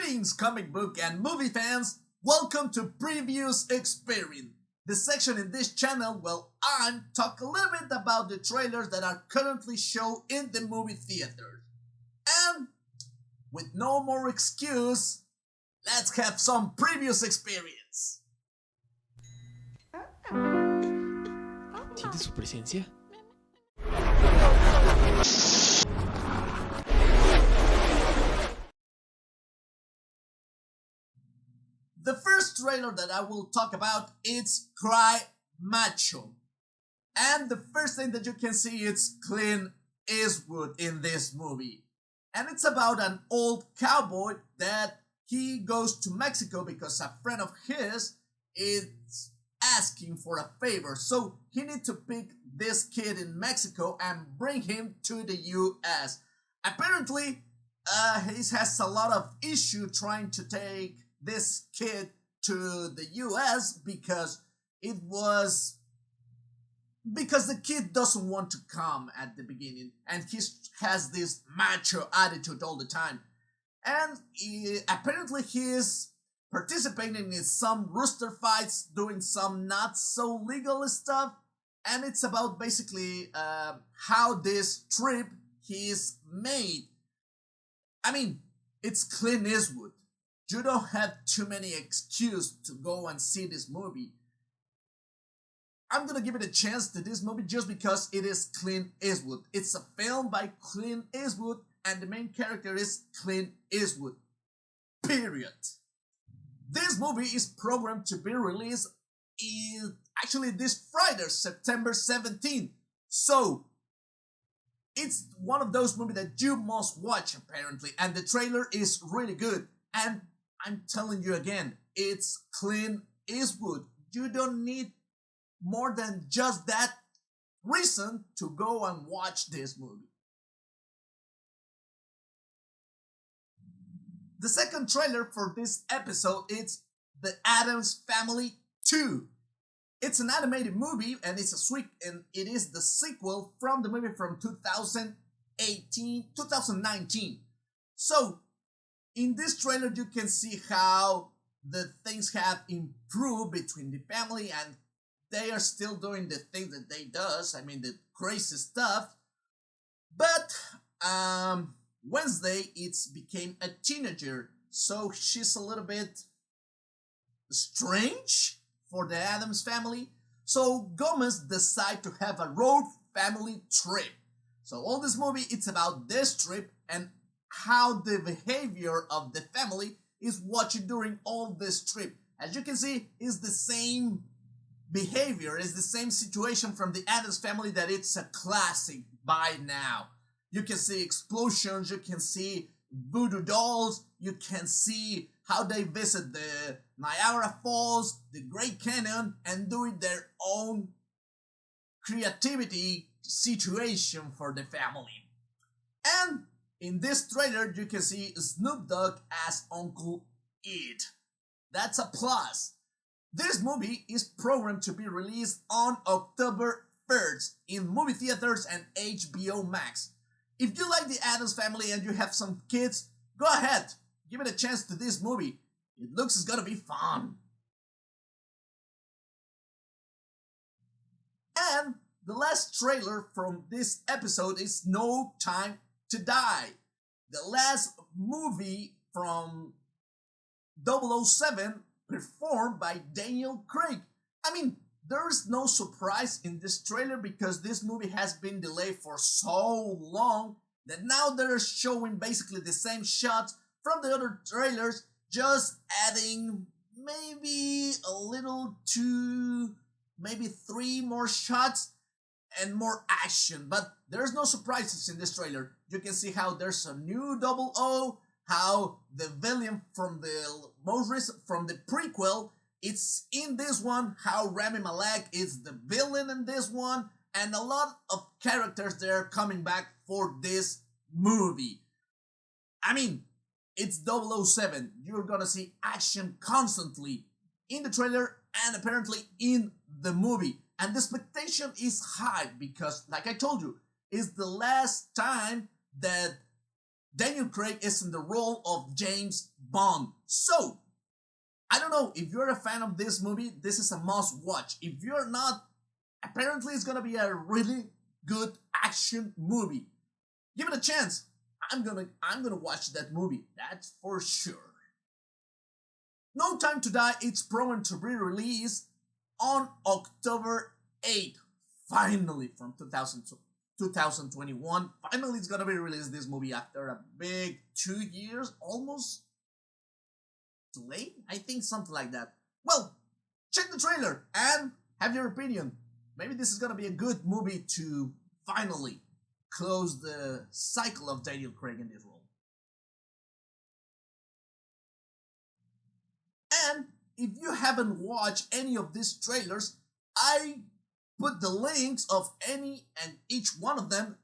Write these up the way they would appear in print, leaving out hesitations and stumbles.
Greetings, comic book and movie fans! Welcome to Previews Experience, the section in this channel where I talk a little bit about the trailers that are currently shown in the movie theaters. And with no more excuse, let's have some Previews Experience. ¿Siente su presencia? The first trailer that I will talk about is Cry Macho. And the first thing that you can see is Clint Eastwood in this movie. And it's about an old cowboy that he goes to Mexico because a friend of his is asking for a favor. So he needs to pick this kid in Mexico and bring him to the US. Apparently, he has a lot of issue trying to take this kid to the US because the kid doesn't want to come at the beginning and he has this macho attitude all the time, and apparently he is participating in some rooster fights, doing some not so legal stuff, and it's about basically how this trip is made. I mean, it's Clint Eastwood. You don't have too many excuses to go and see this movie. I'm gonna give it a chance to this movie just because it is Clint Eastwood. It's a film by Clint Eastwood and the main character is Clint Eastwood. Period. This movie is programmed to be released actually this Friday, September 17th. So, it's one of those movies that you must watch apparently, and the trailer is really good. And I'm telling you again, it's Clint Eastwood. You don't need more than just that reason to go and watch this movie. The second trailer for this episode is The Addams Family 2. It's an animated movie and it is the sequel from the movie from 2019. So, in this trailer, you can see how the things have improved between the family and they are still doing the things that they does. I mean, the crazy stuff. But Wednesday, it's became a teenager. So she's a little bit strange for the Addams family. So Gomez decide to have a road family trip. So all this movie, it's about this trip and how the behavior of the family is watching during all this trip. As you can see, it's the same behavior, it's the same situation from the Addams family that it's a classic by now. You can see explosions, you can see voodoo dolls, you can see how they visit the Niagara Falls, the Great Canyon, and doing their own creativity situation for the family. And in this trailer, you can see Snoop Dogg as Uncle Ed. That's a plus. This movie is programmed to be released on October 1st in movie theaters and HBO Max. If you like the Addams family and you have some kids, go ahead, give it a chance to this movie. It looks it's gonna be fun. And the last trailer from this episode is No Time to Die, the last movie from 007 performed by Daniel Craig. I mean, there is no surprise in this trailer because this movie has been delayed for so long that now they're showing basically the same shots from the other trailers, just adding maybe a little maybe 3 more shots and more action, but there's no surprises in this trailer. You can see how there's a new 00, how the villain from the from the prequel, it's in this one, how Rami Malek is the villain in this one, and a lot of characters that are coming back for this movie. I mean, it's 007. You're gonna see action constantly in the trailer and apparently in the movie. And the expectation is high because, like I told you, it's the last time that Daniel Craig is in the role of James Bond. So, I don't know, if you're a fan of this movie, this is a must watch. If you're not, apparently it's gonna be a really good action movie. Give it a chance. I'm gonna watch that movie, that's for sure. No Time to Die, it's proven to be released on October 8th. Finally, from 2021. Finally, it's gonna be released, this movie, after a big 2 years, almost delay? I think something like that. Well, check the trailer and have your opinion. Maybe this is gonna be a good movie to finally close the cycle of Daniel Craig in this role. And if you haven't watched any of these trailers, I put the links of any and each one of them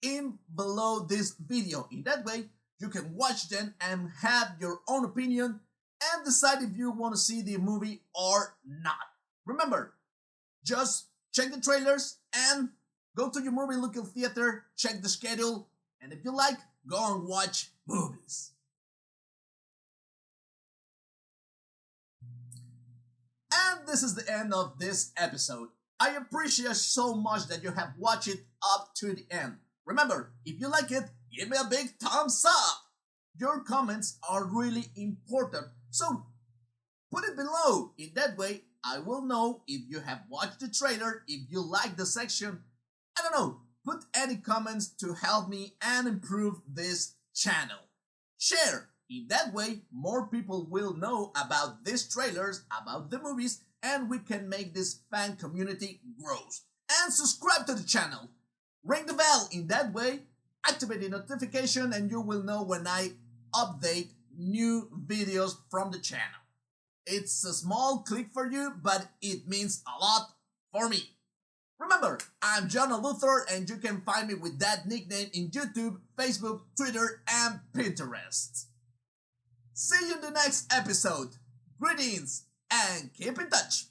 in below this video. In that way, you can watch them and have your own opinion and decide if you want to see the movie or not. Remember, just check the trailers and go to your movie local theater, check the schedule, and if you like, go and watch movies. And this is the end of this episode. I appreciate so much that you have watched it up to the end. Remember, if you like it, give me a big thumbs up. Your comments are really important, so put it below. In that way, I will know if you have watched the trailer, if you like the section. I don't know, put any comments to help me and improve this channel. Share. In that way, more people will know about these trailers, about the movies, and we can make this fan community grow. And subscribe to the channel. Ring the bell. In that way, activate the notification and you will know when I update new videos from the channel. It's a small click for you, but it means a lot for me. Remember, I'm Jonaluthor and you can find me with that nickname in YouTube, Facebook, Twitter, and Pinterest. See you in the next episode. Greetings and keep in touch.